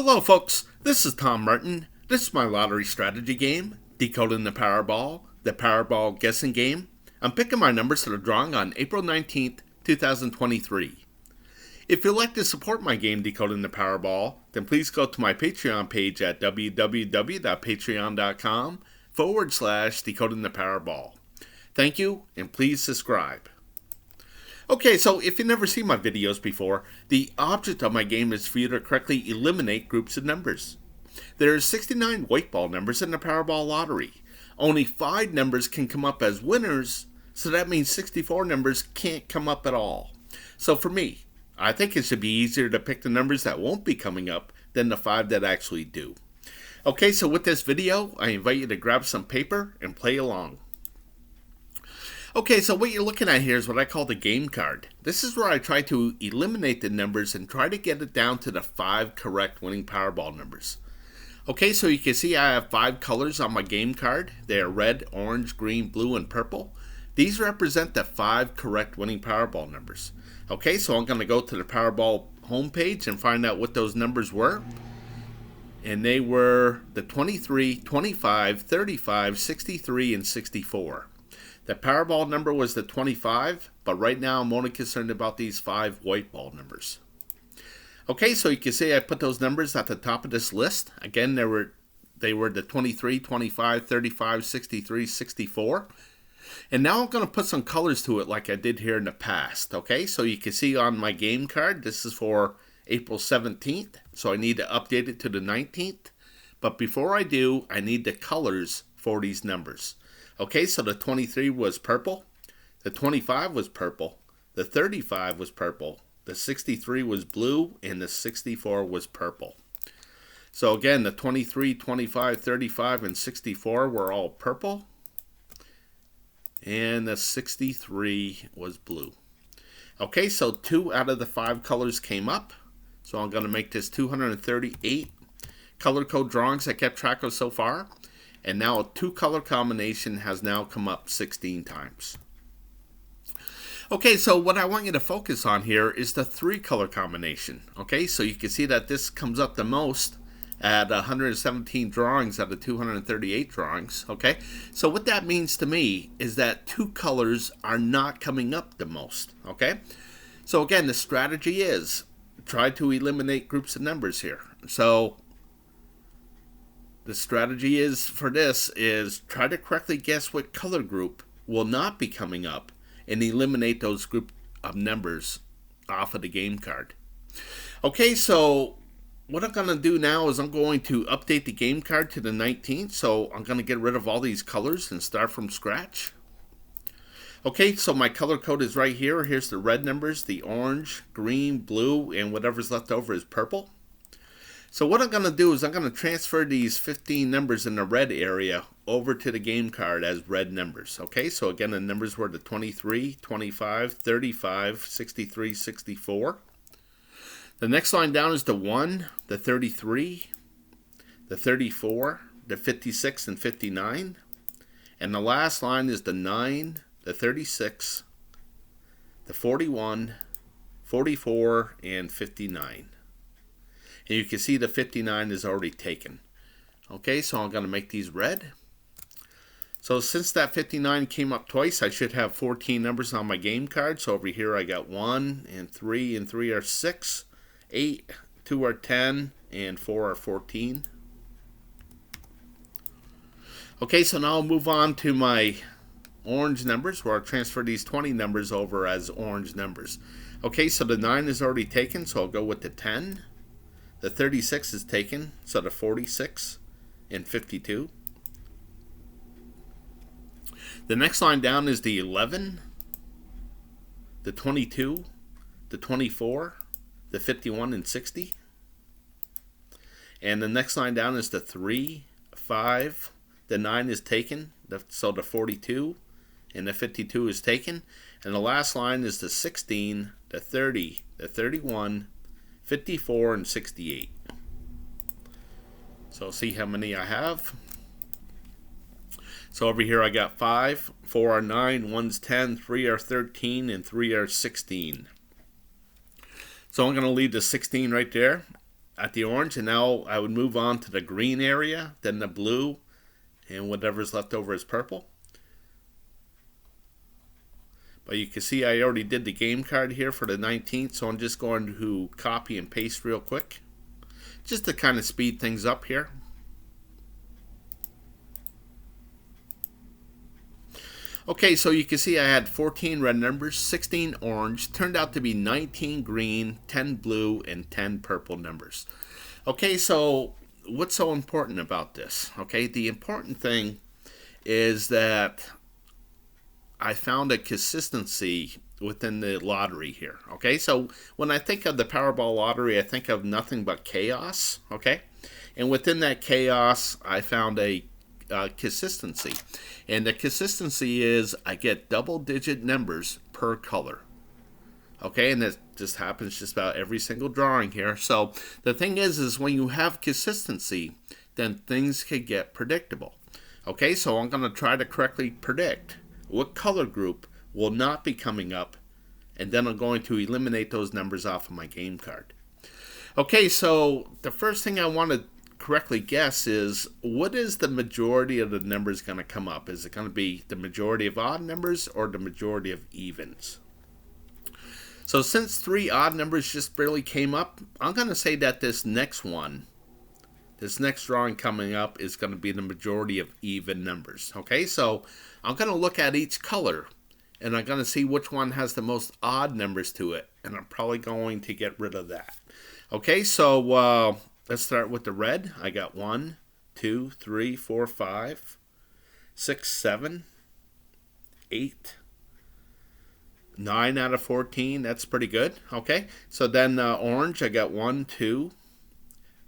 Hello folks, this is Tom Martin. This is my lottery strategy game, Decoding the Powerball guessing game. I'm picking my numbers that are drawing on April 19th, 2023. If you'd like to support my game, Decoding the Powerball, then please go to my Patreon page at www.patreon.com/Decoding the Powerball. Thank you, and please subscribe. Okay, so if you've never seen my videos before, the object of my game is for you to correctly eliminate groups of numbers. There are 69 white ball numbers in the Powerball lottery. Only 5 numbers can come up as winners, so that means 64 numbers can't come up at all. So for me, I think it should be easier to pick the numbers that won't be coming up than the 5 that actually do. Okay, so with this video, I invite you to grab some paper and play along. Okay, so what you're looking at here is what I call the game card. This is where I try to eliminate the numbers and try to get it down to the 5 correct winning Powerball numbers. Okay, so you can see I have 5 colors on my game card. They are red, orange, green, blue, and purple. These represent the 5 correct winning Powerball numbers. Okay, so I'm going to go to the Powerball homepage and find out what those numbers were. And they were the 23, 25, 35, 63, and 64. The Powerball number was the 25, but right now I'm only concerned about these 5 white ball numbers. Okay, so you can see I put those numbers at the top of this list. Again, they were the 23, 25, 35, 63, 64. And now I'm going to put some colors to it like I did here in the past. Okay, so you can see on my game card, this is for April 17th. So I need to update it to the 19th. But before I do, I need the colors for these numbers. Okay, so the 23 was purple, the 25 was purple, the 35 was purple, the 63 was blue, and the 64 was purple. So again, the 23, 25, 35, and 64 were all purple, and the 63 was blue. Okay, so 2 out of the 5 colors came up, so I'm going to make this 238 color code drawings I kept track of so far. And now a 2 color combination has now come up 16 times. Okay, so what I want you to focus on here is the 3 color combination. Okay, so you can see that this comes up the most at 117 drawings out of 238 drawings. Okay, so what that means to me is that 2 colors are not coming up the most. Okay, so again, the strategy is try to eliminate groups of numbers here. So the strategy for this is try to correctly guess what color group will not be coming up and eliminate those group of numbers off of the game card. Okay, so what I'm going to do now is I'm going to update the game card to the 19th. So I'm going to get rid of all these colors and start from scratch. Okay, so my color code is right here. Here's the red numbers, the orange, green, blue, and whatever's left over is purple. So what I'm going to do is I'm going to transfer these 15 numbers in the red area over to the game card as red numbers. Okay, so again, the numbers were the 23, 25, 35, 63, 64. The next line down is the 1, the 33, the 34, the 56, and 59. And the last line is the 9, the 36, the 41, 44, and 59. And you can see the 59 is already taken. Okay, so I'm going to make these red. So since that 59 came up twice, I should have 14 numbers on my game card. So over here I got 1 and 3 are 6, 8, 2 are 10, and 4 are 14. Okay, so now I'll move on to my orange numbers where I'll transfer these 20 numbers over as orange numbers. Okay, so the 9 is already taken, so I'll go with the 10. The 36 is taken, so the 46 and 52. The next line down is the 11, the 22, the 24, the 51, and 60. And the next line down is the 3, 5, the 9 is taken, so the 42 and the 52 is taken. And the last line is the 16, the 30, the 31, 54, and 68. So see how many I have. So over here I got 5, 4 are 9, 1's 10, 3 are 13, and 3 are 16. So I'm going to leave the 16 right there. at the orange, and now I would move on to the green area, then the blue, and whatever's left over is purple. But you can see I already did the game card here for the 19th, so I'm just going to copy and paste real quick, just to kind of speed things up here. Okay, so you can see I had 14 red numbers, 16 orange, turned out to be 19 green, 10 blue, and 10 purple numbers. Okay, so what's so important about this? Okay, the important thing is that I found a consistency within the lottery here. Okay, so when I think of the Powerball lottery, I think of nothing but chaos. Okay, and within that chaos, I found a consistency, and the consistency is I get double-digit numbers per color. Okay, and that just happens just about every single drawing here. So the thing is when you have consistency, then things can get predictable. Okay, so I'm going to try to correctly predict what color group will not be coming up, and then I'm going to eliminate those numbers off of my game card. Okay, so the first thing I want to correctly guess is, what is the majority of the numbers going to come up? Is it going to be the majority of odd numbers or the majority of evens? So since 3 odd numbers just barely came up, I'm going to say that this next drawing coming up is going to be the majority of even numbers. Okay, so I'm going to look at each color and I'm going to see which one has the most odd numbers to it, and I'm probably going to get rid of that. Okay, so let's start with the red. I got 1, 2, 3, 4, 5, 6, 7, 8, 9 out of 14. That's pretty good. Okay, so then orange, I got 1, 2,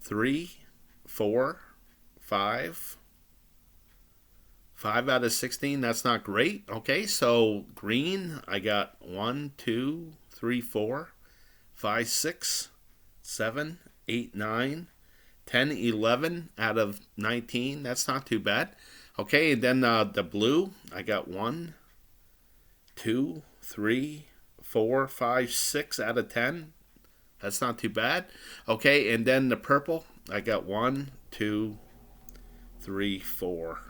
3, 4, 5. 5 out of 16. That's not great. Okay, so green, I got 1, 2, 3, 4, 5, 6, 7, 8, 9, 10, 11 out of 19. That's not too bad. Okay, and then the blue, I got 1, 2, 3, 4, 5, 6 out of 10. That's not too bad. Okay, and then the purple, I got 1, 2, 3, 4.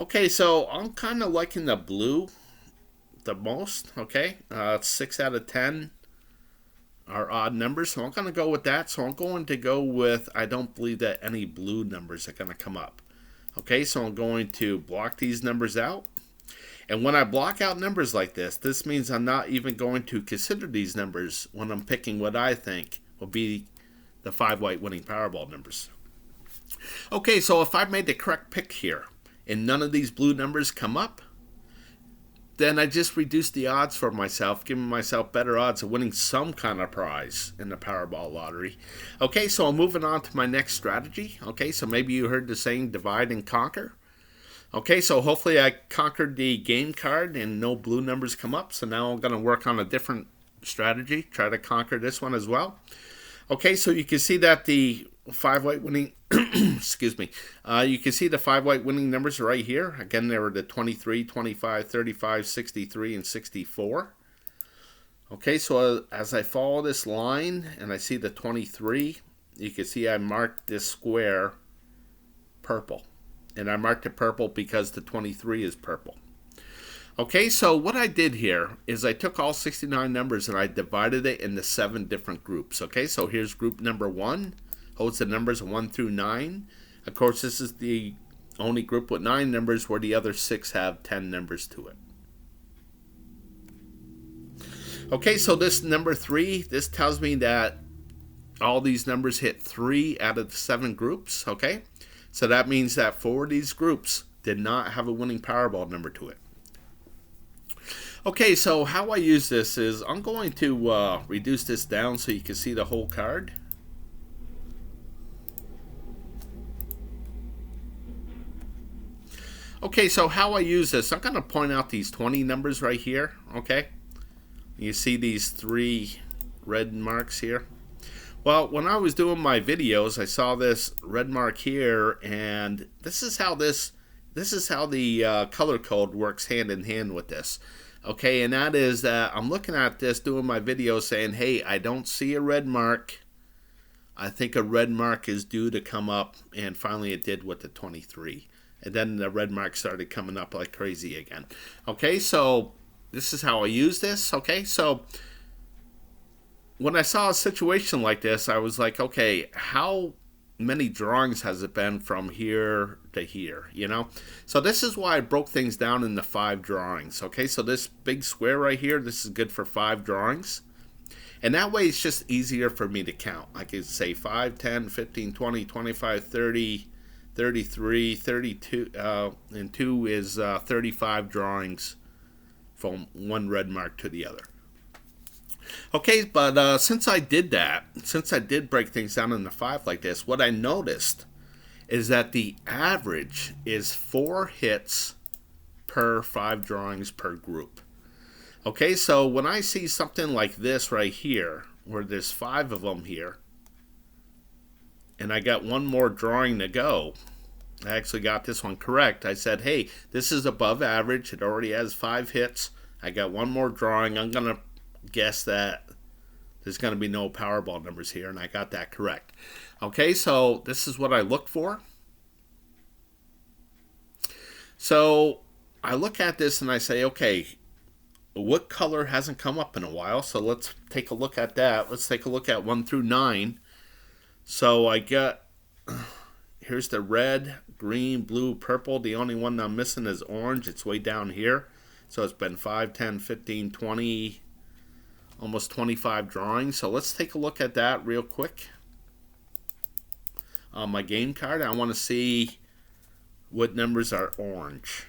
Okay, so I'm kind of liking the blue the most. Okay, 6 out of 10 are odd numbers, so I'm going to go with that. So I'm going to go with, I don't believe that any blue numbers are going to come up. Okay, so I'm going to block these numbers out. And when I block out numbers like this means I'm not even going to consider these numbers when I'm picking what I think will be the 5 white winning Powerball numbers. Okay, so if I've made the correct pick here and none of these blue numbers come up, then I just reduced the odds for myself, giving myself better odds of winning some kind of prize in the Powerball lottery. Okay, so I'm moving on to my next strategy. Okay, so maybe you heard the saying, divide and conquer. Okay, so hopefully I conquered the game card and no blue numbers come up. So now I'm going to work on a different strategy, try to conquer this one as well. Okay, so you can see that the 5 white winning, excuse me, you can see the 5 white winning numbers right here. Again, there were the 23, 25, 35, 63, and 64. Okay, so as I follow this line and I see the 23, you can see I marked this square purple. And I marked it purple because the 23 is purple. Okay, so what I did here is I took all 69 numbers and I divided it into 7 different groups. Okay, so here's group number 1, holds the numbers 1 through 9. Of course, this is the only group with 9 numbers where the other 6 have 10 numbers to it. Okay, so this number 3, this tells me that all these numbers hit 3 out of the 7 groups. Okay, so that means that 4 of these groups did not have a winning Powerball number to it. Okay, so how I use this is I'm going to reduce this down so you can see the whole card. Okay, so how I use this, I'm going to point out these 20 numbers right here. Okay, you see these 3 red marks here. Well, when I was doing my videos, I saw this red mark here, and this is how the color code works hand in hand with this. Okay, and that is that I'm looking at this, doing my video saying, hey, I don't see a red mark. I think a red mark is due to come up, and finally it did with the 23. And then the red mark started coming up like crazy again. Okay, so this is how I use this. Okay, so when I saw a situation like this, I was like, okay, how many drawings has it been from here to here, you know? So this is why I broke things down into 5 drawings. Okay, so this big square right here, this is good for 5 drawings. And that way it's just easier for me to count. I could say 5, 10, 15, 20, 25, 30, 33, 32, and 2 is 35 drawings from one red mark to the other. Okay, but since I did that, since I did break things down into 5 like this, what I noticed is that the average is 4 hits per 5 drawings per group. Okay, so when I see something like this right here, where there's 5 of them here, and I got one more drawing to go, I actually got this one correct. I said, hey, this is above average. It already has 5 hits. I got one more drawing. I'm going to guess that there's going to be no Powerball numbers here, and I got that correct. Okay, so this is what I look for. So I look at this and I say, okay, what color hasn't come up in a while? So let's take a look at that. Let's take a look at 1 through 9. So I got, here's the red, green, blue, purple. The only one I'm missing is orange. It's way down here. So it's been 5, 10, 15, 20, almost 25 drawings. So let's take a look at that real quick. On my game card, I want to see what numbers are orange.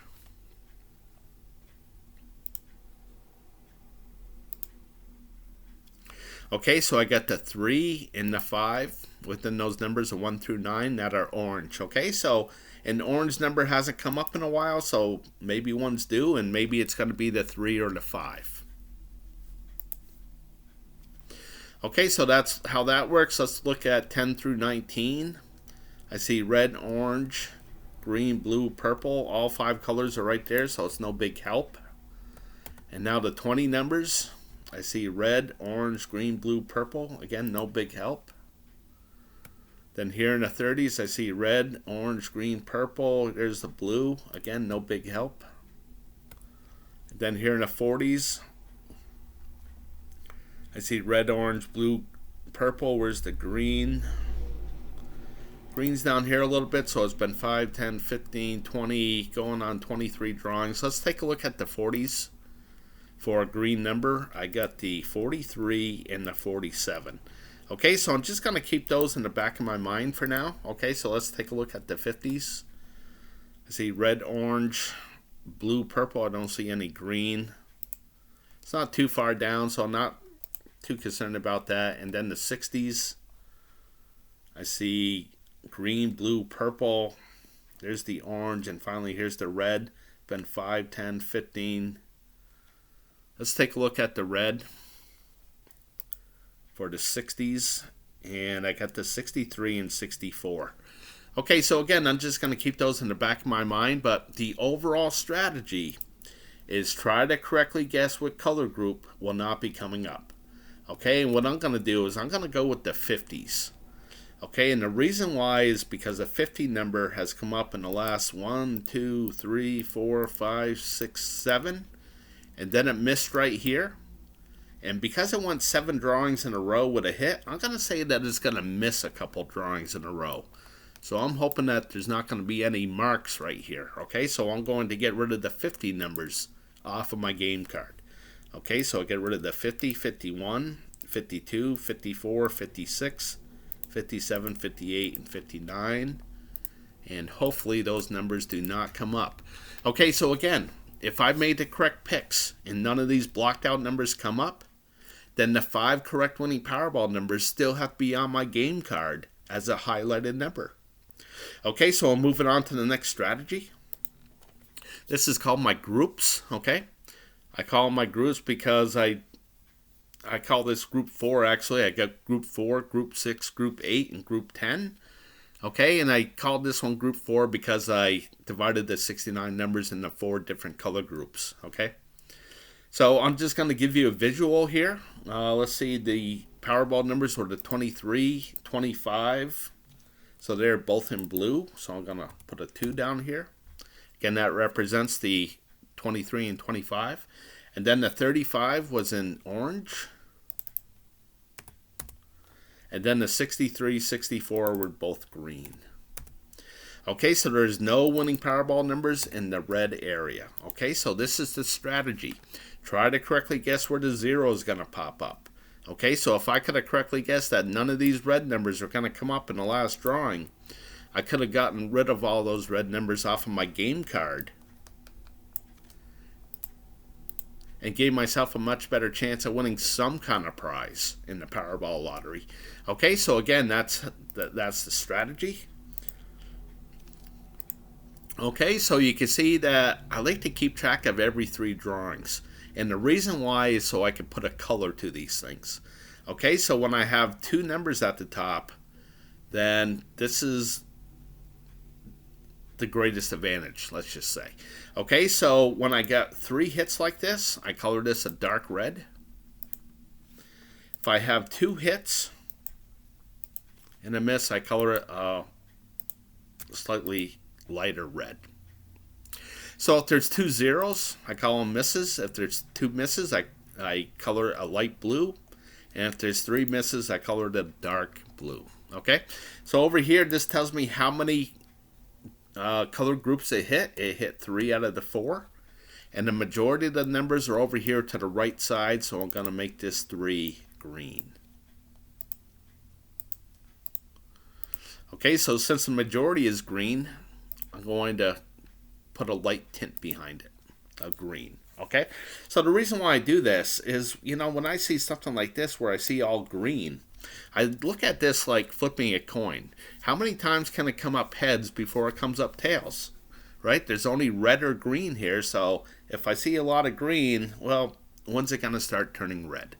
Okay, so I got the 3 and the 5 within those numbers of 1 through 9 that are orange. Okay, so an orange number hasn't come up in a while, so maybe one's due, and maybe it's going to be the 3 or the 5. Okay, so that's how that works. Let's look at 10 through 19. I see red, orange, green, blue, purple. All 5 colors are right there, so it's no big help. And now the 20 numbers. I see red, orange, green, blue, purple. Again, no big help. Then here in the 30s, I see red, orange, green, purple. There's the blue. Again, no big help. Then here in the 40s, I see red, orange, blue, purple. Where's the green? Green's down here a little bit, so it's been 5, 10, 15, 20, going on 23 drawings. Let's take a look at the 40s. For a green number, I got the 43 and the 47. Okay, so I'm just going to keep those in the back of my mind for now. Okay, so let's take a look at the 50s. I see red, orange, blue, purple. I don't see any green. It's not too far down, so I'm not too concerned about that. And then the 60s, I see green, blue, purple. There's the orange, and finally here's the red. Been 5, 10, 15. Let's take a look at the red for the 60s, and I got the 63 and 64. Okay, so again, I'm just going to keep those in the back of my mind, but the overall strategy is try to correctly guess what color group will not be coming up. Okay, and what I'm going to do is I'm going to go with the 50s. Okay, and the reason why is because the 50 number has come up in the last 1, 2, 3, 4, 5, 6, 7. And then it missed right here. And because it went 7 drawings in a row with a hit, I'm going to say that it's going to miss a couple drawings in a row. So I'm hoping that there's not going to be any marks right here. Okay, so I'm going to get rid of the 50 numbers off of my game card. Okay, so I get rid of the 50, 51, 52, 54, 56, 57, 58, and 59. And hopefully those numbers do not come up. Okay, so again, if I made the correct picks and none of these blocked out numbers come up, then the 5 correct winning Powerball numbers still have to be on my game card as a highlighted number. Okay, so I'm moving on to the next strategy. This is called my groups, okay? I call them my groups because I call this group 4 actually. I got group 4, group 6, group 8, and group 10. Okay, and I called this one group 4 because I divided the 69 numbers into 4 different color groups, okay? So I'm just going to give you a visual here. Let's see, the Powerball numbers were the 23, 25. So they're both in blue. So I'm going to put a 2 down here. Again, that represents the 23 and 25. And then the 35 was in orange. And then the 63, 64 were both green. Okay, so there's no winning Powerball numbers in the red area. Okay, so this is the strategy. Try to correctly guess where the 0 is going to pop up. Okay, so if I could have correctly guessed that none of these red numbers are going to come up in the last drawing, I could have gotten rid of all those red numbers off of my game card and gave myself a much better chance of winning some kind of prize in the Powerball lottery. Okay, so again, that's the strategy. Okay, so you can see that I like to keep track of every 3 drawings. And the reason why is so I can put a color to these things. Okay, so when I have 2 numbers at the top, then this is the greatest advantage, let's just say. Okay, so when I get 3 hits like this, I color this a dark red. If I have 2 hits and a miss, I color it slightly lighter red. So if there's 2 zeros, I call them misses. If there's 2 misses, I color a light blue. And if there's 3 misses, I color it a dark blue. Okay, so over here, this tells me how many color groups it hit. It hit 3 out of the 4. And the majority of the numbers are over here to the right side, so I'm going to make this 3 green. Okay, so since the majority is green, I'm going to put a light tint behind it, a green. Okay, so the reason why I do this is, you know, when I see something like this where I see all green, I look at this like flipping a coin. How many times can it come up heads before it comes up tails? Right? There's only red or green here, so if I see a lot of green, well, when's it going to start turning red?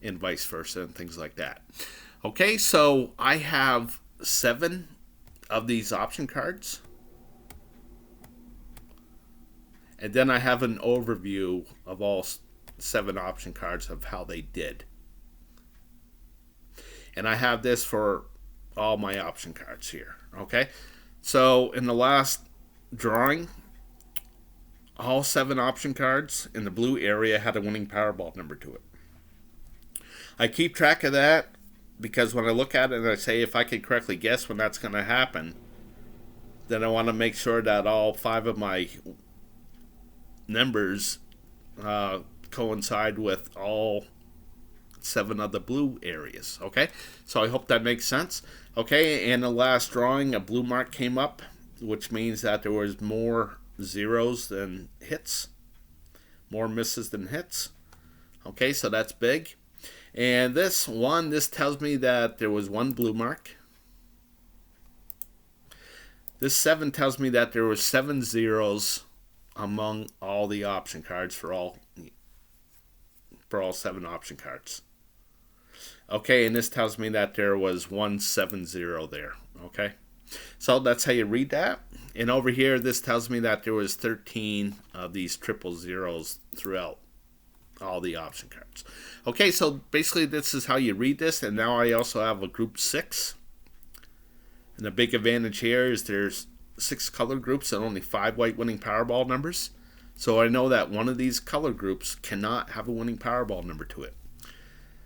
And vice versa and things like that. Okay, so I have 7 of these option cards. And then I have an overview of all 7 option cards of how they did. And I have this for all my option cards here. Okay, so in the last drawing, all 7 option cards in the blue area had a winning Powerball number to it. I keep track of that because when I look at it and I say if I can correctly guess when that's going to happen, then I want to make sure that all 5 of my numbers coincide with all 7 of the blue areas. Okay, so I hope that makes sense. Okay, in the last drawing, a blue mark came up, which means that there was more zeros than hits, more misses than hits. Okay, so that's big. And this tells me that there was 1 blue mark. This 7 tells me that there were 7 zeros among all the option cards for all 7 option cards. Okay, and this tells me that there was 170 there. Okay, so that's how you read that. And over here, this tells me that there was 13 of these triple zeros throughout all the option cards. Okay, so basically this is how you read this. And now I also have a group 6. And the big advantage here is there's 6 color groups and only 5 white winning Powerball numbers. So I know that one of these color groups cannot have a winning Powerball number to it.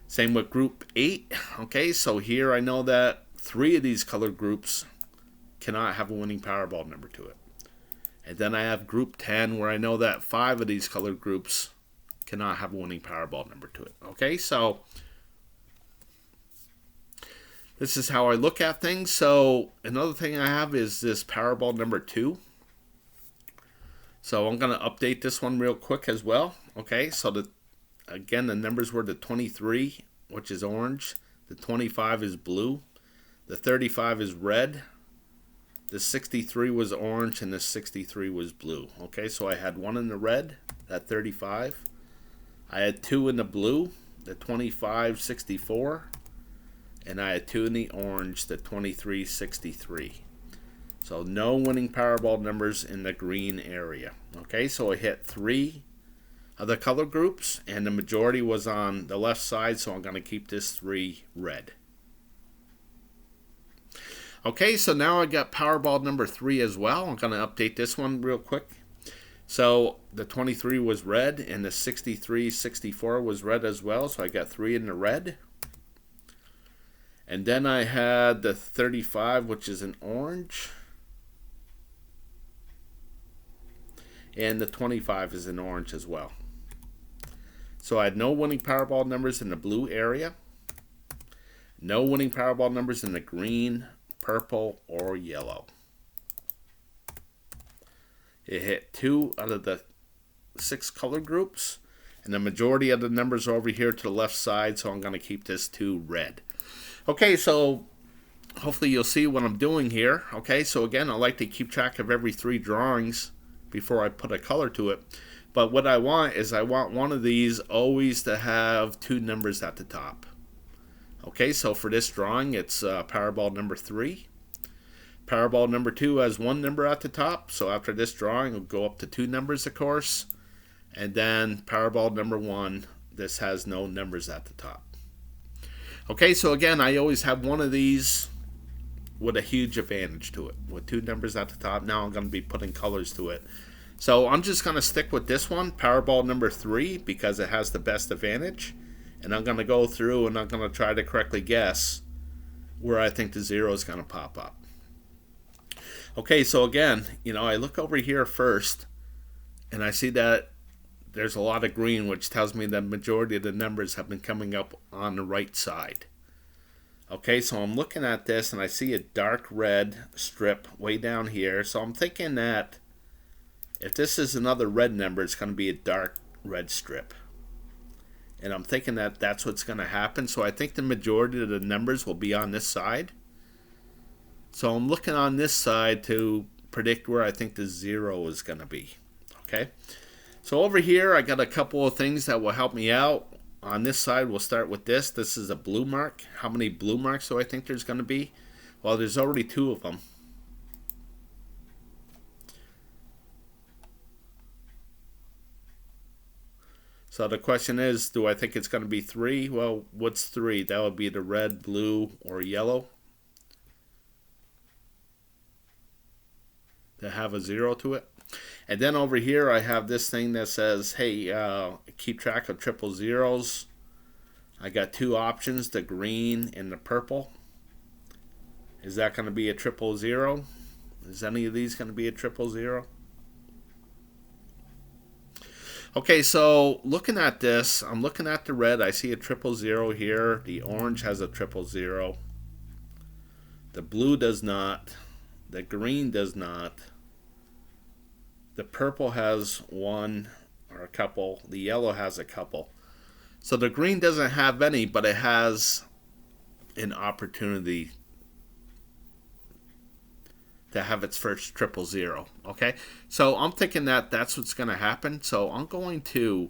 Same with group 8. Okay, so here I know that 3 of these color groups cannot have a winning Powerball number to it. And then I have group 10 where I know that 5 of these color groups cannot have a winning Powerball number to it. Okay, so this is how I look at things. So another thing I have is this Powerball number 2. So I'm going to update this one real quick as well. Okay, so again, the numbers were the 23, which is orange. The 25 is blue. The 35 is red. The 63 was orange, and the 63 was blue. Okay, so I had 1 in the red, that 35. I had 2 in the blue, the 25, 64. And I had 2 in the orange, the 23, 63. So no winning Powerball numbers in the green area. Okay, so I hit 3 of the color groups, and the majority was on the left side, so I'm going to keep this 3 red. Okay, so now I got Powerball number 3 as well. I'm going to update this one real quick. So the 23 was red, and the 63, 64 was red as well, so I got 3 in the red. And then I had the 35, which is an orange. And the 25 is an orange as well. So I had no winning Powerball numbers in the blue area. No winning Powerball numbers in the green, purple, or yellow. It hit 2 out of the 6 color groups, and the majority of the numbers are over here to the left side, so I'm going to keep this 2 red. Okay, so hopefully you'll see what I'm doing here. Okay, so again, I like to keep track of every 3 drawings before I put a color to it. But what I want is I want one of these always to have 2 numbers at the top. Okay, so for this drawing, it's Powerball number 3. Powerball number 2 has 1 number at the top, so after this drawing, it'll go up to 2 numbers, of course. And then Powerball number 1, this has no numbers at the top. Okay, so again, I always have one of these with a huge advantage to it, with 2 numbers at the top. Now I'm going to be putting colors to it. So I'm just going to stick with this one, Powerball number 3, because it has the best advantage. And I'm going to go through and I'm going to try to correctly guess where I think the 0 is going to pop up. Okay, so again, I look over here first, and I see that there's a lot of green, which tells me the majority of the numbers have been coming up on the right side. Okay, so I'm looking at this, and I see a dark red strip way down here. So I'm thinking that if this is another red number, it's going to be a dark red strip. And I'm thinking that that's what's going to happen. So I think the majority of the numbers will be on this side. So I'm looking on this side to predict where I think the 0 is going to be. Okay. So over here, I got a couple of things that will help me out. On this side, we'll start with this. This is a blue mark. How many blue marks do I think there's going to be? Well, there's already 2 of them. So the question is, do I think it's going to be 3? Well, what's 3? That would be the red, blue, or yellow to have a 0 to it. And then over here I have this thing that says, hey, keep track of triple zeros. I got 2 options, the green and the purple. Is that going to be a 000? Is any of these going to be a 000? Okay, so looking at this, I'm looking at the red. I see a 000 here. The orange has a 000. The blue does not. The green does not. The purple has 1 or a couple. The yellow has a couple. So the green doesn't have any, but it has an opportunity to have its first 000. Okay, so I'm thinking that that's what's going to happen. So I'm going to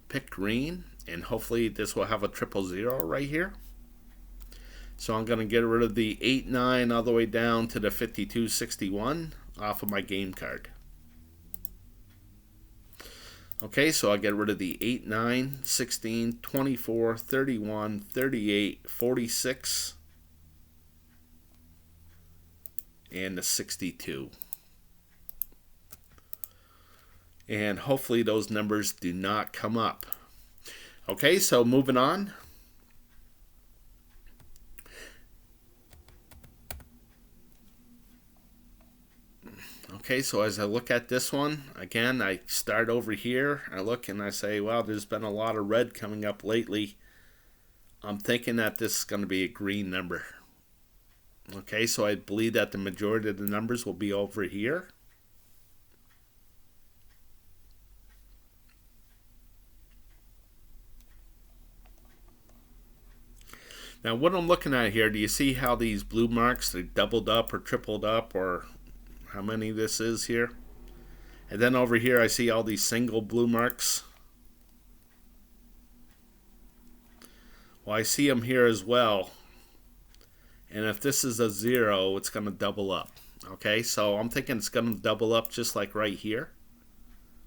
pick green, and hopefully this will have a 000 right here. So I'm going to get rid of the 89 all the way down to the 5261 off of my game card. Okay, so I get rid of the 8, 9, 16, 24, 31, 38, 46, and the 62. And hopefully those numbers do not come up. Okay, so moving on. Okay, so as I look at this one, again, I start over here. I look and I say, well, there's been a lot of red coming up lately. I'm thinking that this is going to be a green number. Okay, so I believe that the majority of the numbers will be over here. Now, what I'm looking at here, do you see how these blue marks, they're doubled up or tripled up, or how many this is here? And then over here I see all these single blue marks. Well, I see them here as well. And if this is a 0, it's going to double up. Okay, so I'm thinking it's going to double up just like right here.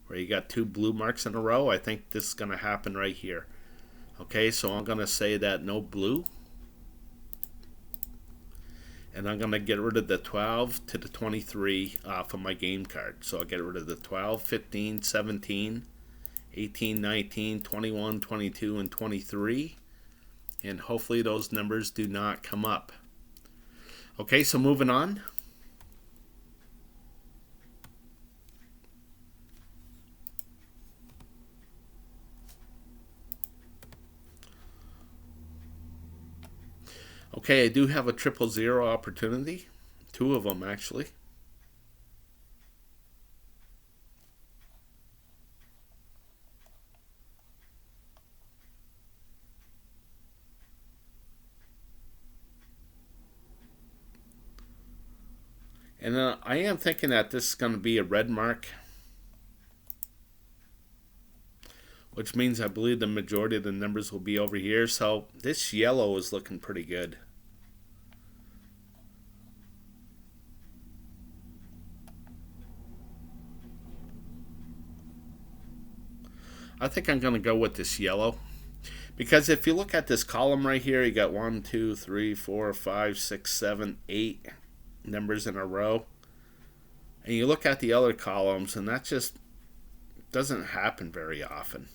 where you got 2 blue marks in a row. I think this is going to happen right here. Okay, so I'm going to say that no blue. And I'm going to get rid of the 12 to the 23 off of my game card. So I'll get rid of the 12, 15, 17, 18, 19, 21, 22, and 23. And hopefully those numbers do not come up. Okay, so moving on. Okay, I do have a 000 opportunity. 2 of them, actually. And I am thinking that this is going to be a red mark, which means I believe the majority of the numbers will be over here. So this yellow is looking pretty good. I think I'm going to go with this yellow, because if you look at this column right here, you got 1, 2, 3, 4, 5, 6, 7, 8 numbers in a row. And you look at the other columns, and that just doesn't happen very often.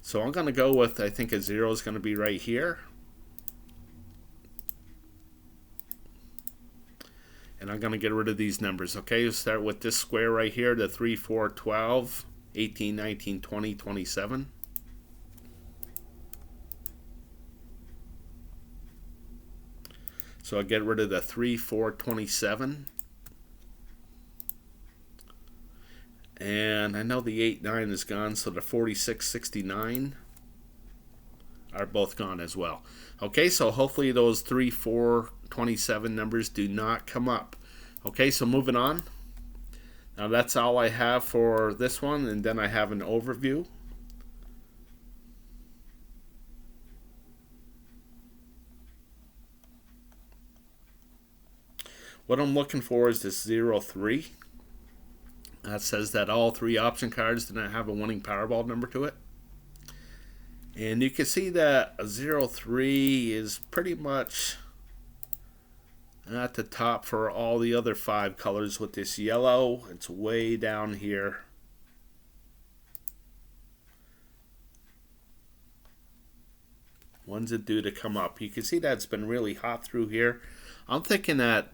So I'm going to go with, I think a 0 is going to be right here. And I'm going to get rid of these numbers. Okay, we'll start with this square right here, the 3, 4, 12, 18, 19, 20, 27. So I'll get rid of the 3, 4, 27. And I know the 8, 9 is gone, so the 46, 69 are both gone as well. Okay, so hopefully those 3, 4, 27 numbers do not come up. Okay, so moving on. Now that's all I have for this one, and then I have an overview. What I'm looking for is this 03. That says that all 3 option cards do not have a winning Powerball number to it. And you can see that a 03 is pretty much at the top for all the other 5 colors with this yellow. It's way down here. When's it due to come up? You can see that it's been really hot through here. I'm thinking that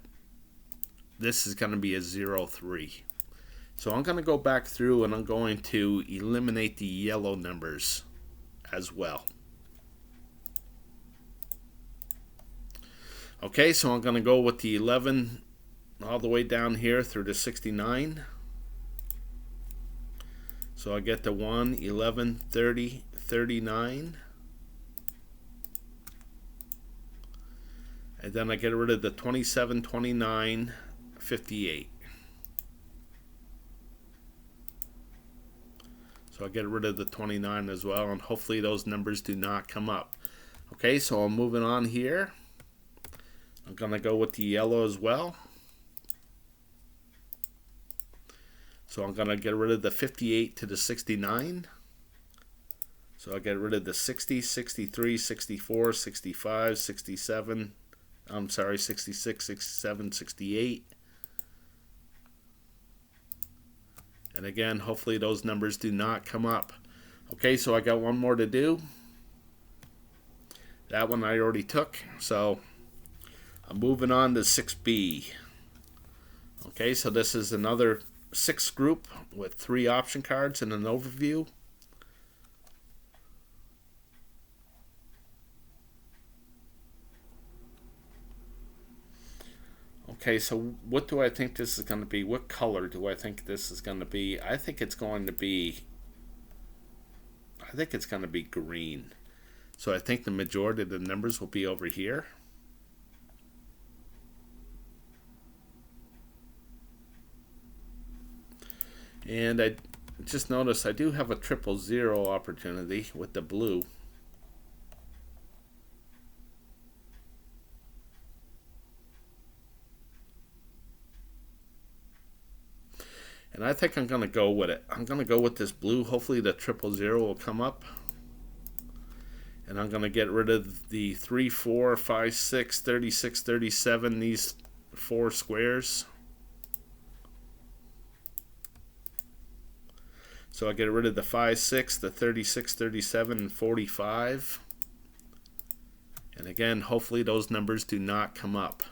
this is going to be a 03. So I'm going to go back through and I'm going to eliminate the yellow numbers as well. Okay, so I'm going to go with the 11 all the way down here through the 69. So I get the 1, 11, 30, 39. And then I get rid of the 27, 29, 58. So I'll get rid of the 29 as well, and hopefully those numbers do not come up. Okay, so I'm moving on here. I'm going to go with the yellow as well. So I'm going to get rid of the 58 to the 69. So I'll get rid of the 60, 63, 64, 65, 67. I'm sorry, 66, 67, 68. And again, hopefully those numbers do not come up. Okay, so I got one more to do. That one I already took. So I'm moving on to 6B. Okay, so this is another 6 group with 3 option cards and an overview. Okay, so what do I think this is going to be? What color do I think this is going to be? I think it's going to be green. So I think the majority of the numbers will be over here. And I just noticed I do have a 000 opportunity with the blue. And I think I'm going to go with it. I'm going to go with this blue. Hopefully the 000 will come up. And I'm going to get rid of the 3, 4, 5, 6, 36, 37, these 4 squares. So I get rid of the 5, 6, the 36, 37, and 45. And again, hopefully those numbers do not come up.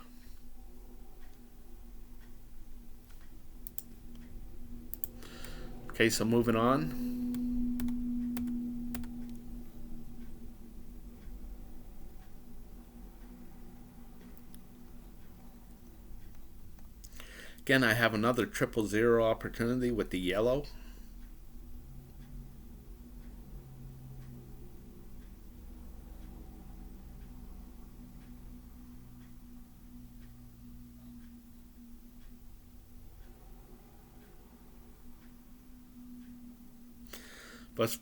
Okay, so moving on. Again, I have another 000 opportunity with the yellow. But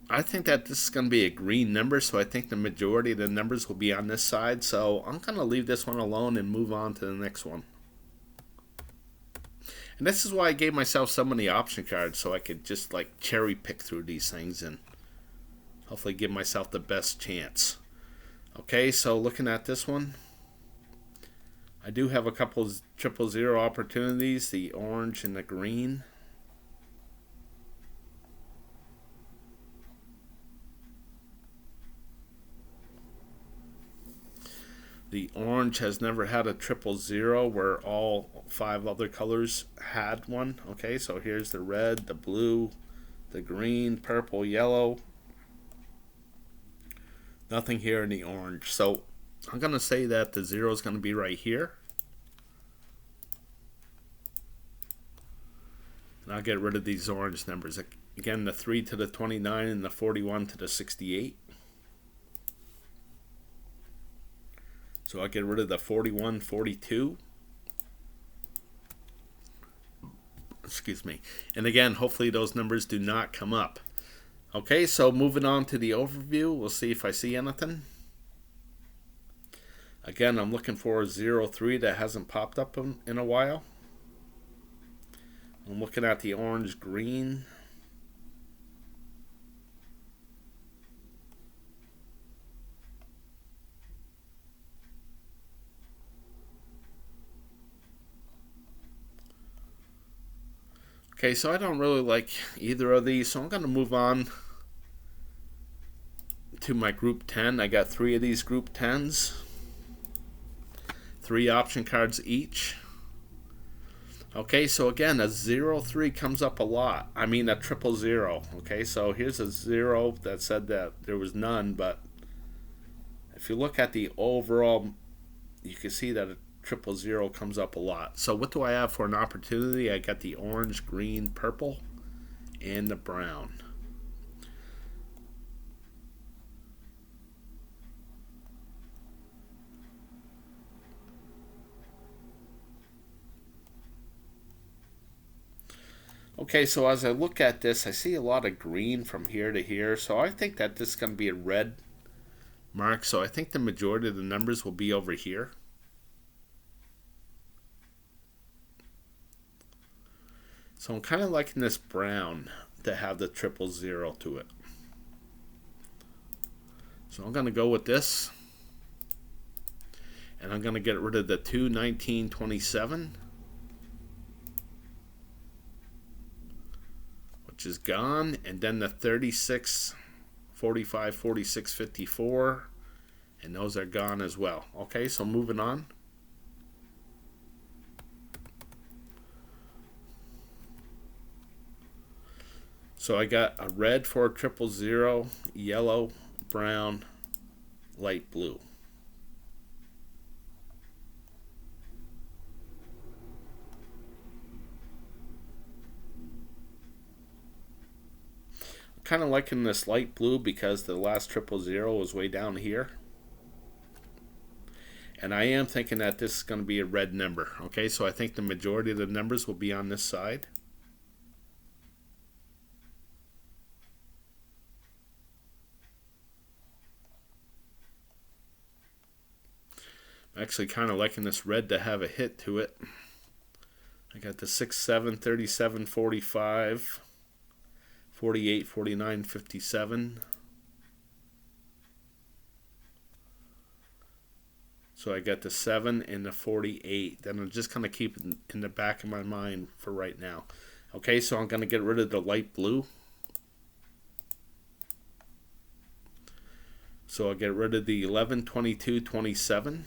I think that this is going to be a green number, so I think the majority of the numbers will be on this side. So I'm going to leave this one alone and move on to the next one. And this is why I gave myself so many option cards, so I could just like cherry pick through these things and hopefully give myself the best chance. Okay, so looking at this one, I do have a couple 000 opportunities, the orange and the green. The orange has never had a 000 where all 5 other colors had one. Okay, so here's the red, the blue, the green, purple, yellow. Nothing here in the orange. So I'm going to say that the 0 is going to be right here. And I'll get rid of these orange numbers. Again, the 3 to the 29 and the 41 to the 68. So I'll get rid of the 41, 42. Excuse me. And again, hopefully those numbers do not come up. Okay, so moving on to the overview. We'll see if I see anything. Again, I'm looking for a 03 that hasn't popped up in a while. I'm looking at the orange green. Okay, so I don't really like either of these, so I'm going to move on to my group 10. I got 3 of these group 10s. 3 option cards each. Okay, so again, a 03 comes up a lot. I mean a 000. Okay, so here's a 0 that said that there was none, but if you look at the overall, you can see that a 000 comes up a lot. So what do I have for an opportunity? I got the orange, green, purple, and the brown. Okay, so as I look at this, I see a lot of green from here to here. So I think that this is going to be a red mark. So I think the majority of the numbers will be over here. So I'm kind of liking this brown to have the 000 to it. So I'm going to go with this. And I'm going to get rid of the 2, 19, 27. Which is gone. And then the 36, 45, 46, 54. And those are gone as well. Okay, so moving on. So I got a red for a 000, yellow, brown, light blue. I'm kind of liking this light blue because the last 000 was way down here. And I am thinking that this is going to be a red number. Okay, so I think the majority of the numbers will be on this side. I'm actually kind of liking this red to have a hit to it. I got the 6, 7, 37, 45, 48, 49, 57. So I got the 7 and the 48. Then I'm just going to keep it in the back of my mind for right now. Okay, so I'm going to get rid of the light blue. So I'll get rid of the 11, 22, 27,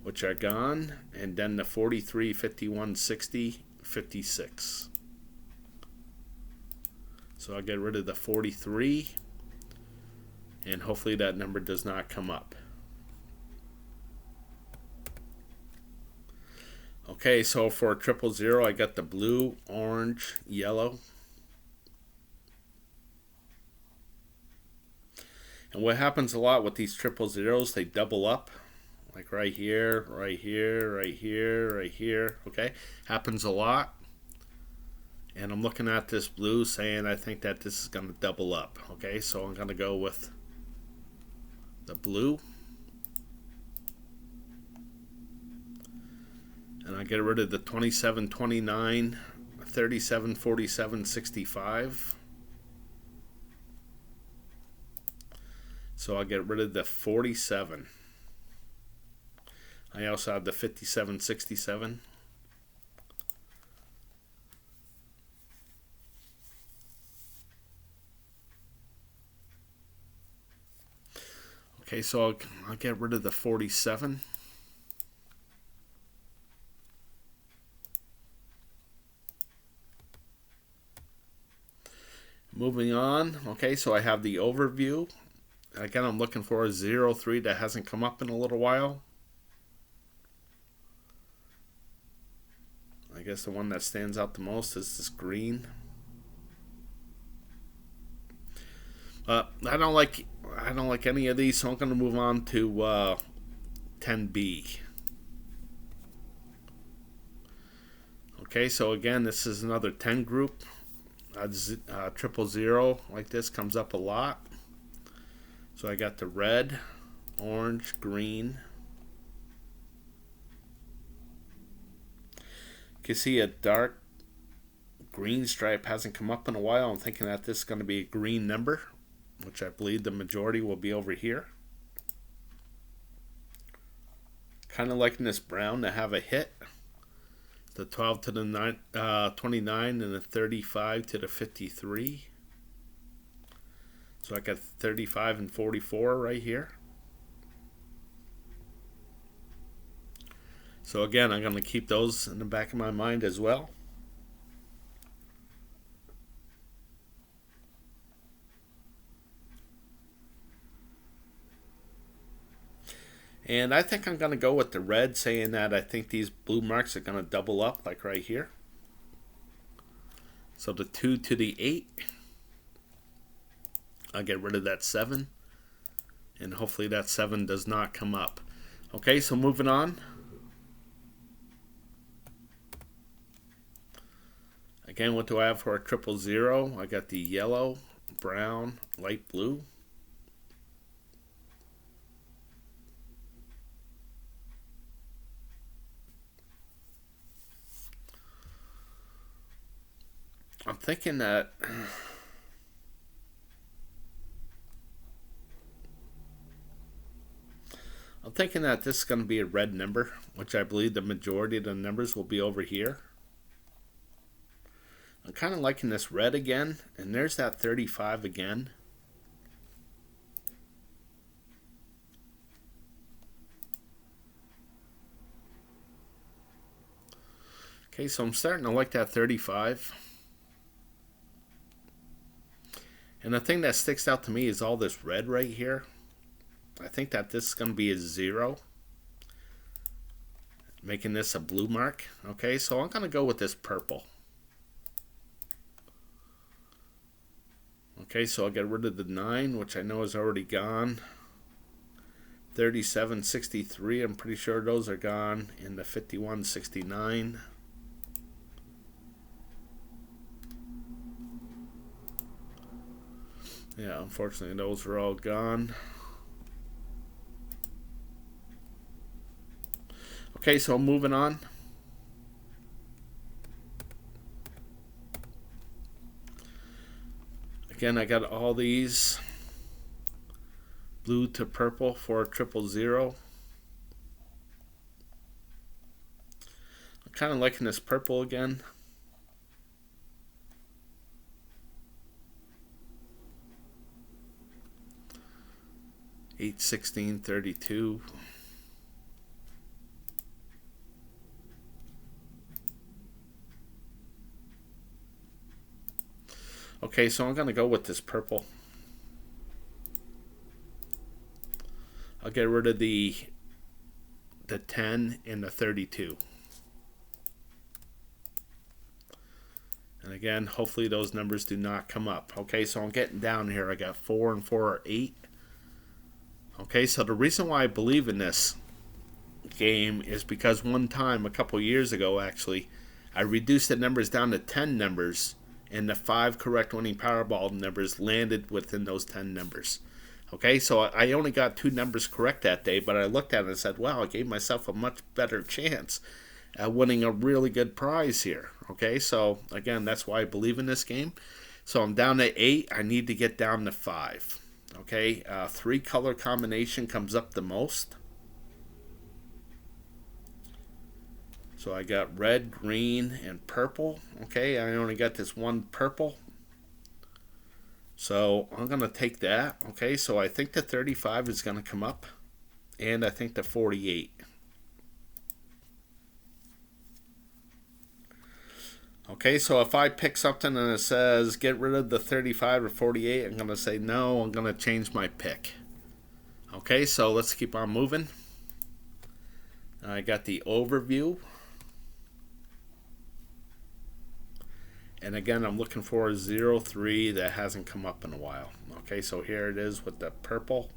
which are gone. And then the 43, 51, 60, 56. So I'll get rid of the 43. And hopefully that number does not come up. Okay, so for 000, I got the blue, orange, yellow. And what happens a lot with these 000s, they double up. Like right here, right here, right here, right here. Okay, happens a lot. And I'm looking at this blue saying I think that this is going to double up. Okay, so I'm going to go with the blue. And I get rid of the 27, 29, 37, 47, 65. So I'll get rid of the 47. I also have the 57, 67. Okay, so I'll get rid of the 47. Moving on, okay, so I have the overview. Again, I'm looking for a 03 that hasn't come up in a little while. I guess the one that stands out the most is this green. I don't like any of these, so I'm going to move on to 10B. Okay, so again, this is another 10 group. 000 like this comes up a lot. So I got the red, orange, green. You can see a dark green stripe hasn't come up in a while. I'm thinking that this is going to be a green number, which I believe the majority will be over here. Kind of liking this brown to have a hit. The 12 to the 29 and the 35 to the 53. So I got 35 and 44 right here. So again, I'm going to keep those in the back of my mind as well. And I think I'm going to go with the red, saying that I think these blue marks are going to double up, like right here. So the 2 to the 8. I'll get rid of that 7. And hopefully that 7 does not come up. Okay, so moving on. Again, what do I have for a 000? I got the yellow, brown, light blue. I'm thinking that this is going to be a red number, which I believe the majority of the numbers will be over here. I'm kind of liking this red again, and there's that 35 again. Okay, so I'm starting to like that 35. And the thing that sticks out to me is all this red right here. I think that this is going to be a 0. Making this a blue mark. Okay, so I'm going to go with this purple. Okay, so I'll get rid of the 9, which I know is already gone. 37, 63, I'm pretty sure those are gone. And the 51, 69. Yeah, unfortunately those are all gone. Okay, so moving on. Again, I got all these blue to purple for 000. I'm kind of liking this purple again. $8, $16, $32. Okay, so I'm going to go with this purple. I'll get rid of the 10 and the 32. And again, hopefully those numbers do not come up. Okay, so I'm getting down here. I got 4 and 4 are 8. Okay, so the reason why I believe in this game is because one time, a couple years ago actually, I reduced the numbers down to 10 numbers, and the 5 correct winning Powerball numbers landed within those 10 numbers. Okay, so I only got 2 numbers correct that day, but I looked at it and said, wow, I gave myself a much better chance at winning a really good prize here. Okay, so again, that's why I believe in this game. So I'm down to 8. I need to get down to 5. Okay, 3 color combination comes up the most. So I got red, green, and purple. Okay, I only got this one purple. So I'm going to take that. Okay, so I think the 35 is going to come up. And I think the 48. Okay, so if I pick something and it says get rid of the 35 or 48, I'm going to say no, I'm going to change my pick. Okay, so let's keep on moving. I got the overview. And again, I'm looking for a 03 that hasn't come up in a while. Okay, so here it is with the purple.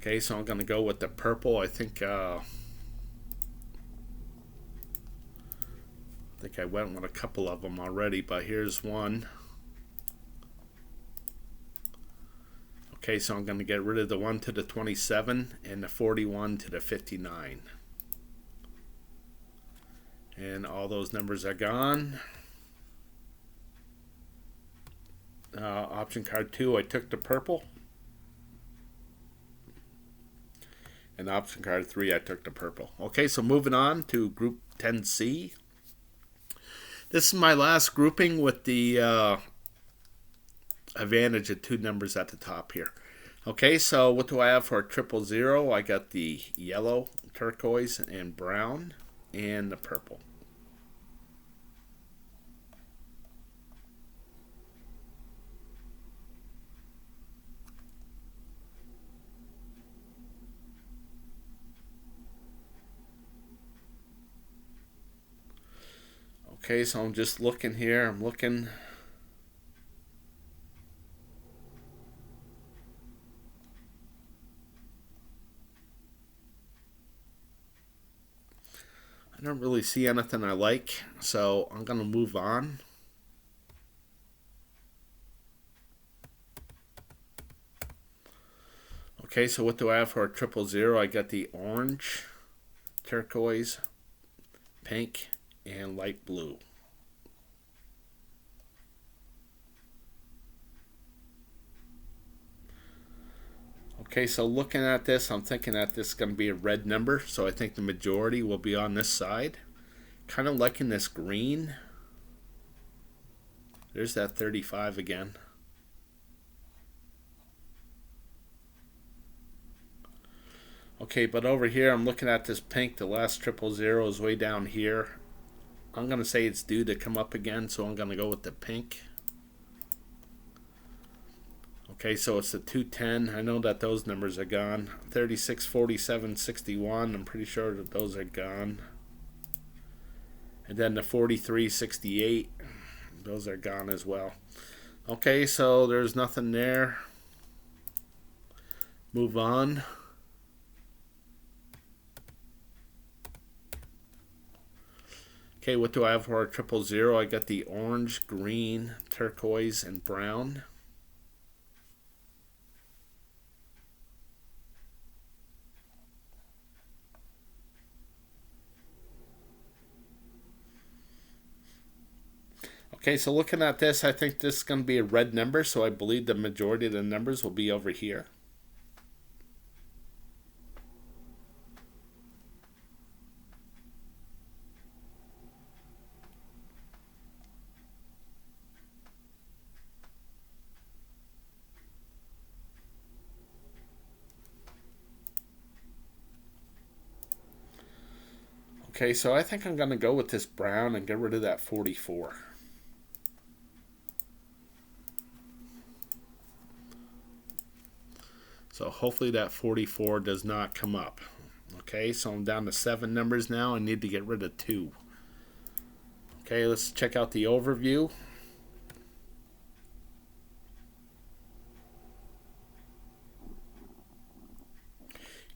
Okay, so I'm going to go with the purple. I think I went with a couple of them already, but here's one. Okay, so I'm going to get rid of the 1 to the 27 and the 41 to the 59. And all those numbers are gone. Option card 2, I took the purple. And option card 3, I took the purple. Okay, so moving on to group 10C. This is my last grouping with the advantage of 2 numbers at the top here. Okay, so what do I have for 000? I got the yellow, turquoise, and brown, and the purple. Okay, so I'm just looking here. I'm looking. I don't really see anything I like, so I'm going to move on. Okay, so what do I have for 000? I got the orange, turquoise, pink, and light blue. Okay, so looking at this, I'm thinking that this is going to be a red number, so I think the majority will be on this side. Kind of liking this green. There's that 35 again. Okay, but over here, I'm looking at this pink. The last 000 is way down here. I'm going to say it's due to come up again, so I'm going to go with the pink. Okay, so it's the 210. I know that those numbers are gone. 36, 47, 61. I'm pretty sure that those are gone. And then the 43, 68. Those are gone as well. Okay, so there's nothing there. Move on. Okay, what do I have for 000? I got the orange, green, turquoise, and brown. Okay, so looking at this, I think this is going to be a red number, so I believe the majority of the numbers will be over here. Okay, so I think I'm going to go with this brown and get rid of that 44. So hopefully that 44 does not come up. Okay, so I'm down to 7 numbers now. I need to get rid of 2. Okay, let's check out the overview.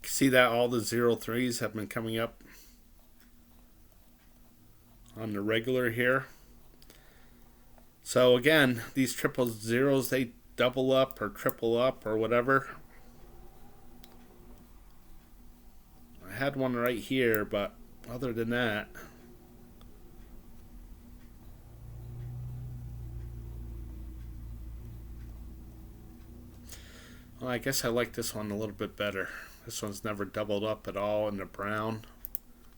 See that all the 03s have been coming up on the regular here. So again, these triple zeros, they double up or triple up or whatever. I had one right here, but other than that, well, I guess I like this one a little bit better. This one's never doubled up at all in the brown.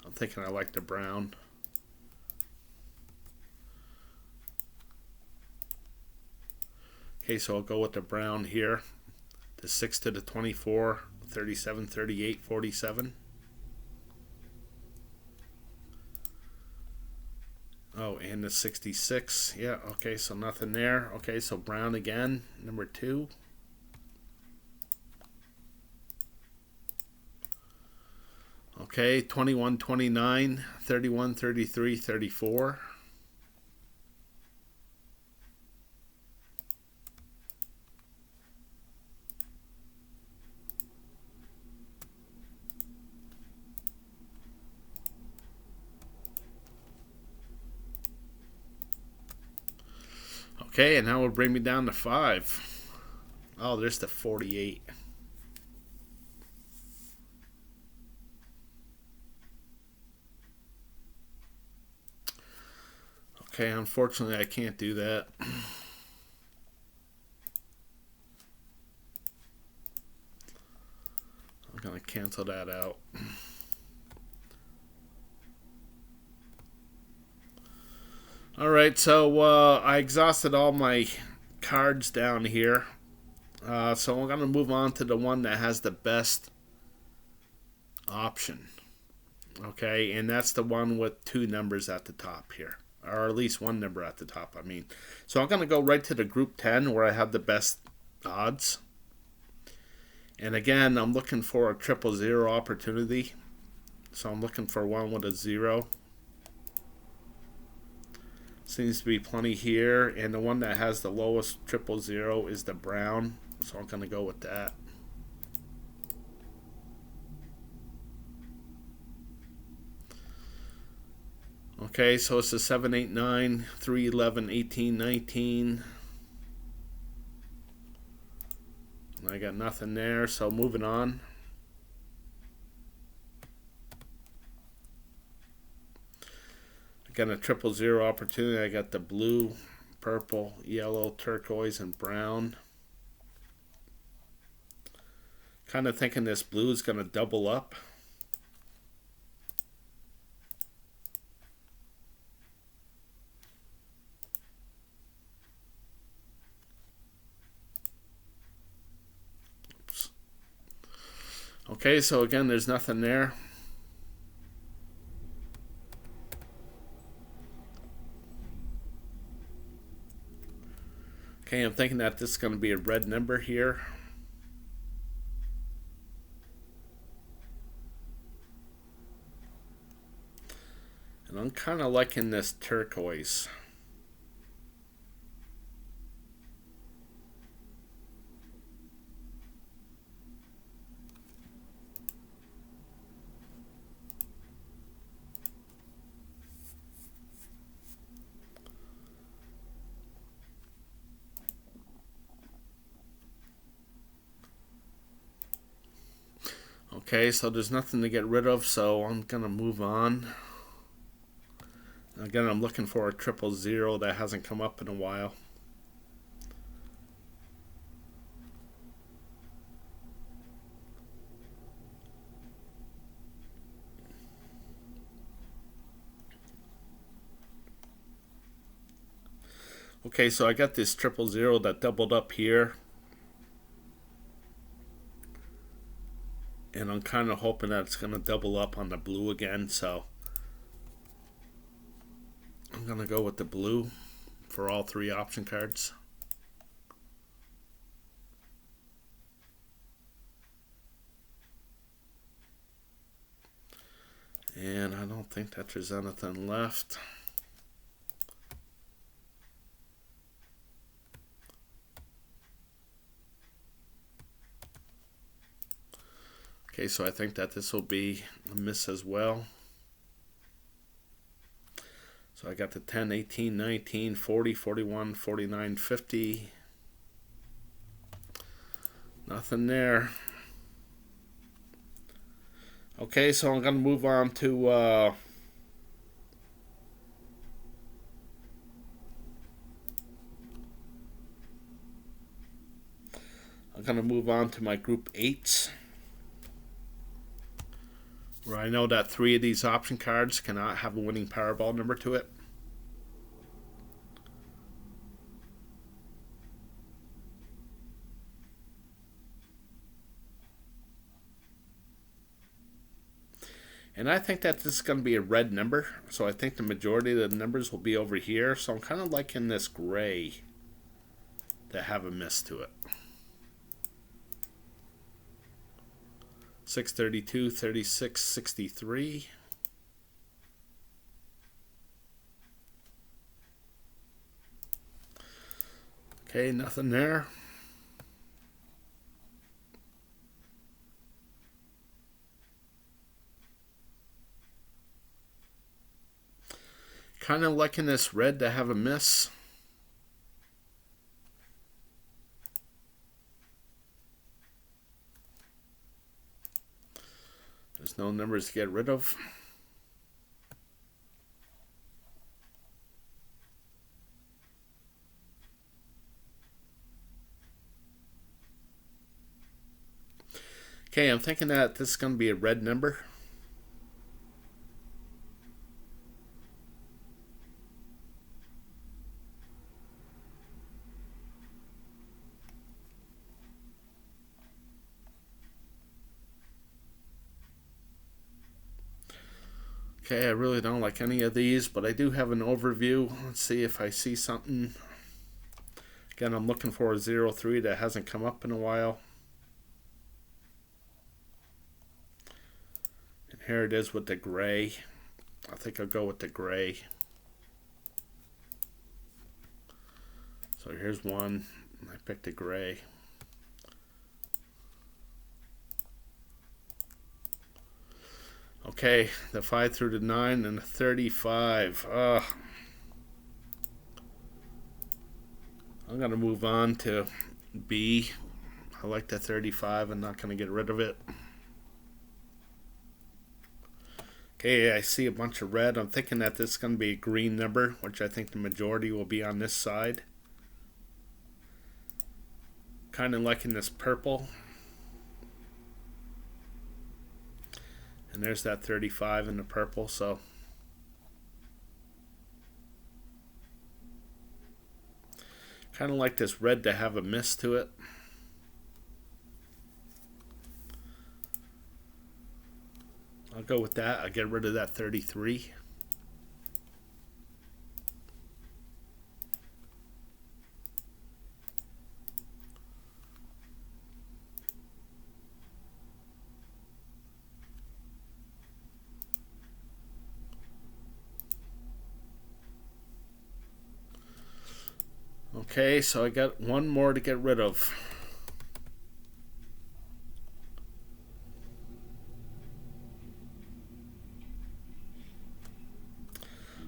I'm thinking I like the brown. Okay, so I'll go with the brown here. The 6 to the 24, 37, 38, 47. Oh, and the 66. Yeah, okay, so nothing there. Okay, so brown again, number 2. Okay, 21, 29, 31, 33, 34. Okay, and that will bring me down to 5. Oh, there's the 48. Okay, unfortunately I can't do that. I'm going to cancel that out. Alright, so I exhausted all my cards down here. So I'm going to move on to the one that has the best option. Okay, and that's the one with 2 numbers at the top here. Or at least 1 number at the top, I mean. So I'm going to go right to the group 10 where I have the best odds. And again, I'm looking for a 000 opportunity. So I'm looking for one with a 0. Seems to be plenty here. And the one that has the lowest 000 is the brown. So I'm going to go with that. Okay, so it's a 7, 8, 9, 3, 11, 18, 19. I got nothing there, so moving on. Again, a 000 opportunity. I got the blue, purple, yellow, turquoise, and brown. Kind of thinking this blue is going to double up. Okay, so again, there's nothing there. Okay, I'm thinking that this is going to be a red number here. And I'm kind of liking this turquoise. Okay, so there's nothing to get rid of, so I'm going to move on. Again, I'm looking for a 000 that hasn't come up in a while. Okay, so I got this 000 that doubled up here. And I'm kind of hoping that it's going to double up on the blue again, so I'm going to go with the blue for all 3 option cards. And I don't think that there's anything left. Okay, so I think that this will be a miss as well. So I got the 10, 18, 19, 40, 41, 49, 50. Nothing there. Okay, so I'm going to move on to my group 8s, where I know that 3 of these option cards cannot have a winning Powerball number to it. And I think that this is going to be a red number, so I think the majority of the numbers will be over here. So I'm kind of liking this gray that have a miss to it. 6, 32, 36, 63. Okay, nothing there. Kind of liking this red to have a miss. There's no numbers to get rid of. Okay, I'm thinking that this is going to be a red number. Okay, I really don't like any of these, but I do have an overview. Let's see if I see something. Again, I'm looking for a 03 that hasn't come up in a while. And here it is with the gray. I think I'll go with the gray. So here's one. I picked the gray. Okay, the 5 through the 9 and the 35. I'm going to move on to B. I like the 35. I'm not going to get rid of it. Okay, I see a bunch of red. I'm thinking that this is going to be a green number, which I think the majority will be on this side. Kind of liking this purple. And there's that 35 in the purple, so kind of like this red to have a miss to it. I'll go with that. I'll get rid of that 33. Okay, so I got one more to get rid of.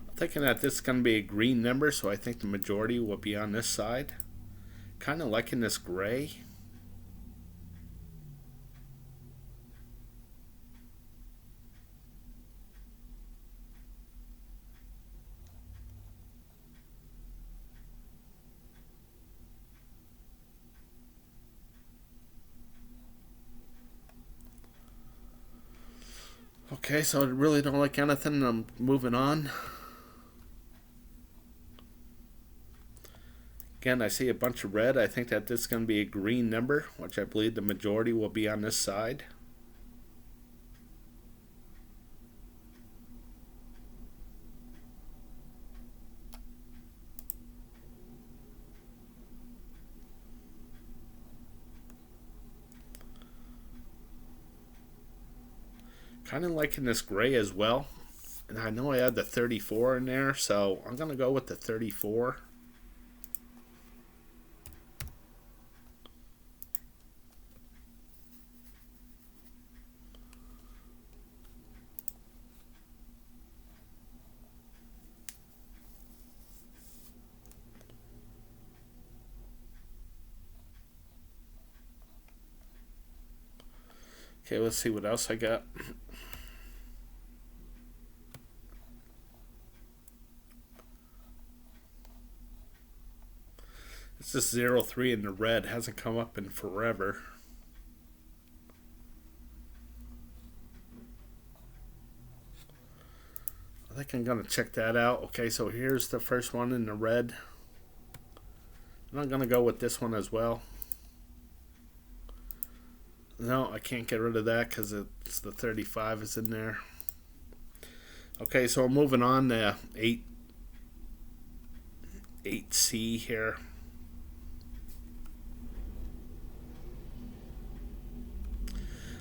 I'm thinking that this is going to be a green number, so I think the majority will be on this side. Kind of liking this gray. Okay, so I really don't like anything. I'm moving on. Again, I see a bunch of red. I think that this is going to be a green number, which I believe the majority will be on this side. Kind of liking this gray as well. And I know I had the 34 in there, so I'm going to go with the 34. Okay, let's see what else I got. It's this 03 in the red. Hasn't come up in forever. I think I'm going to check that out. Okay, so here's the first one in the red. And I'm going to go with this one as well. No, I can't get rid of that because it's the 35 is in there. Okay, so I'm moving on to 8C here.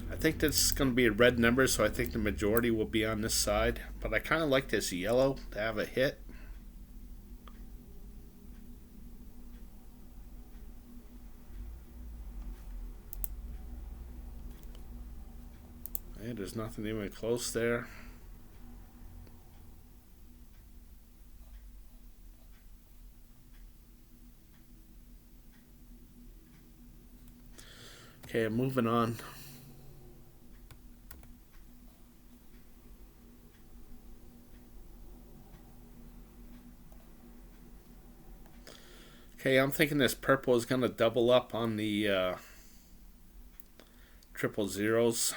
I think this is going to be a red number, so I think the majority will be on this side. But I kind of like this yellow to have a hit. Hey, there's nothing even close there. Okay, I'm moving on. Okay, I'm thinking this purple is going to double up on the triple zeros.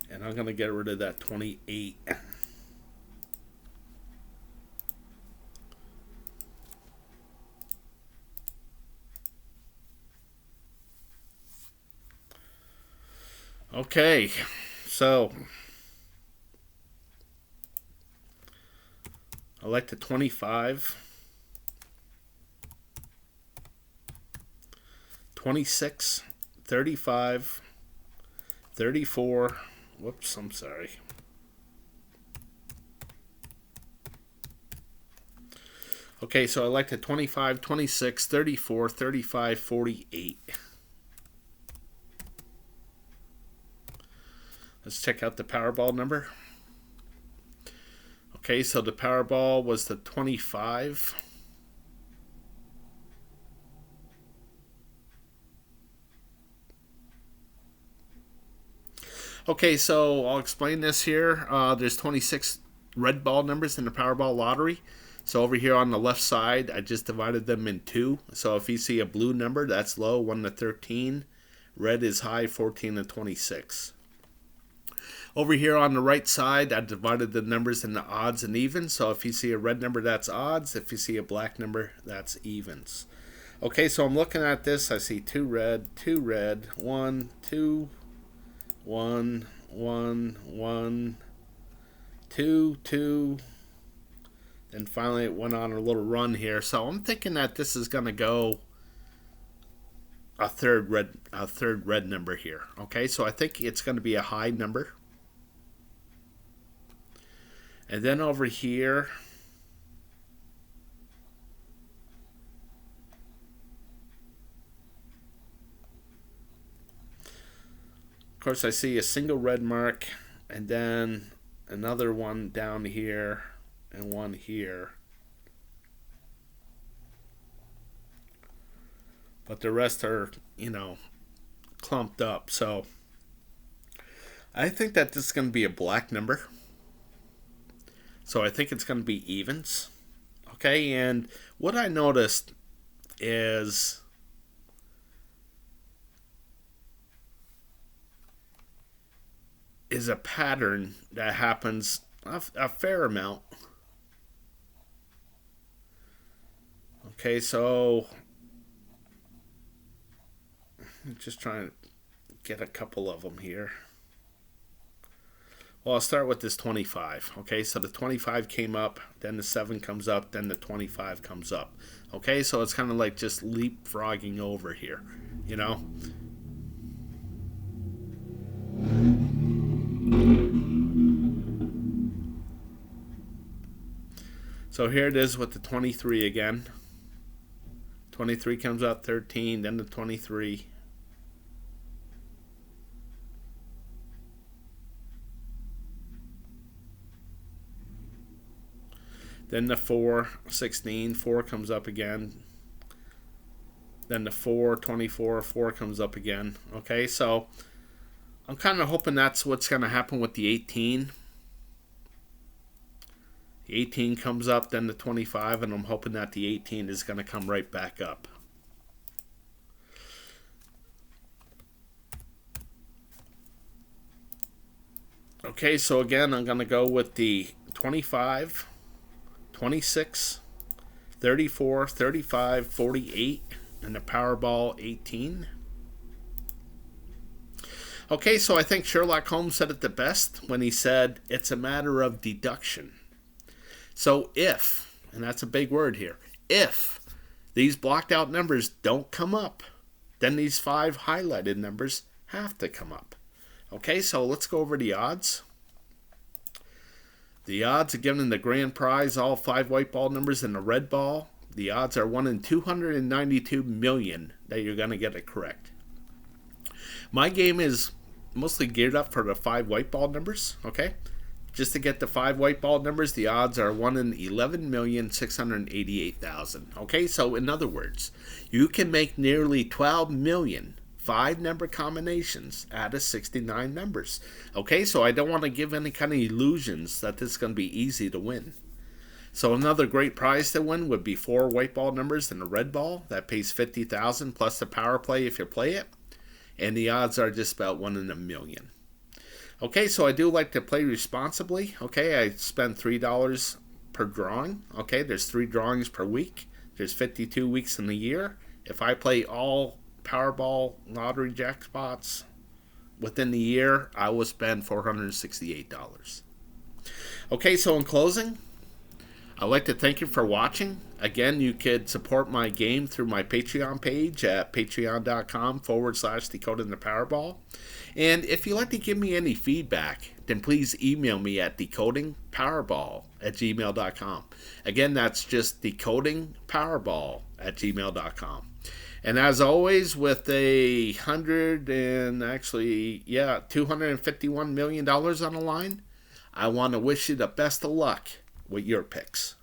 And I'm going to get rid of that 28. Okay, so I like the 25, 26, 35, 34. Whoops, I'm sorry. Okay, so I like the 25, 26, 34, 35, 48. Let's check out the Powerball number. Okay, so the Powerball was the 25. Okay, so I'll explain this here. There's 26 red ball numbers in the Powerball lottery. So over here on the left side, I just divided them in two. So if you see a blue number, that's low, 1 to 13. Red is high, 14 to 26. Over here on the right side, I divided the numbers into odds and evens. So if you see a red number, that's odds. If you see a black number, that's evens. Okay, so I'm looking at this. I see 2 red, 1, 2, 1, 1, 1, 2, 2. And finally it went on a little run here. So I'm thinking that this is going to go a third red number here. Okay, so I think it's going to be a high number. And then over here, of course I see a single red mark and then another one down here and one here. But the rest are, clumped up. So I think that this is going to be a black number. So I think it's going to be evens. Okay, and what I noticed is is a pattern that happens a fair amount. Okay, so I'm just trying to get a couple of them here. Well, I'll start with this 25. Okay, so the 25 came up, then the 7 comes up, then the 25 comes up. Okay, so it's kind of like just leapfrogging over here, you know? So here it is with the 23 again. 23 comes up, 13, then the 23. Then the 4, 16, 4 comes up again. Then the 4, 24, 4 comes up again. Okay, so I'm kind of hoping that's what's going to happen with the 18. The 18 comes up, then the 25, and I'm hoping that the 18 is going to come right back up. Okay, so again, I'm going to go with the 25, 26, 34, 35, 48, and the Powerball 18. Okay, so I think Sherlock Holmes said it the best when he said, it's a matter of deduction. So if, and that's a big word here, if these blocked out numbers don't come up, then these 5 highlighted numbers have to come up. Okay, so let's go over the odds. The odds are given the grand prize, all 5 white ball numbers in the red ball. The odds are 1 in 292 million that you're going to get it correct. My game is mostly geared up for the 5 white ball numbers, okay? Just to get the 5 white ball numbers, the odds are 1 in 11,688,000. Okay, so in other words, you can make nearly 12 million 5-number combinations out of 69 numbers. Okay, so I don't want to give any kind of illusions that this is going to be easy to win. So another great prize to win would be 4 white ball numbers and a red ball. That pays $50,000 plus the power play if you play it. And the odds are just about 1 in a million. Okay, so I do like to play responsibly. Okay, I spend $3 per drawing. Okay, there's 3 drawings per week. There's 52 weeks in the year. If I play all Powerball lottery jackpots within the year, I will spend $468. Okay, so in closing, I'd like to thank you for watching. Again, you could support my game through my Patreon page at patreon.com/Decoding the Powerball. And if you'd like to give me any feedback, then please email me at decodingpowerball@gmail.com. Again, that's just decodingpowerball@gmail.com. And as always, with $251 million on the line, I want to wish you the best of luck with your picks.